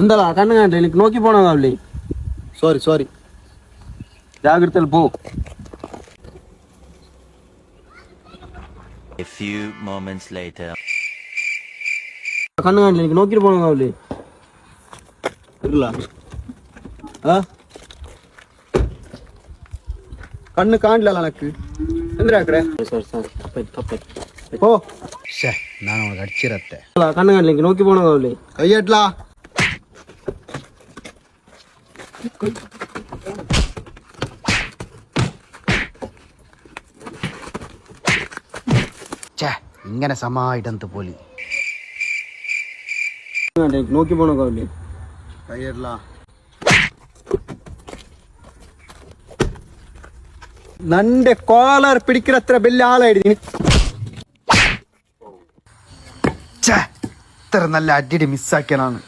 എന്താ കണ്ണു കണ്ടില്ല എനിക്ക് നോക്കി പോണതാവില്ലേ? സോറി സോറി, ജാഗ്രതയിൽ പോ. A few moments later. കണ്ണു കാണില്ല എനിക്ക് നോക്കിട്ട് പോണതാവില്ലേ? കണ്ണ് കാണില്ല എനക്ക്. എന്തിനാക്കടേ? ഓ ನಾನು ಅವನಿಗೆ ಅಡ್ಚಿರತ್ತೆ. കണ്ണു കാണില്ല എനിക്ക് നോക്കി പോണതാവില്ലേ? ಕೈಯಟ್ಲಾ ഇങ്ങനെ സമായിട്ടಂತ പോലി എനിക്ക് നോക്കി പോണതാവില്ലേ? കൈയട്ലാ നന്റെ കോളർ പിടിക്കുന്നത്ര വലിയ ആളായിരുന്നു. ഇത്ര നല്ല അടിയുടെ മിസ്സാക്കിയാണ്.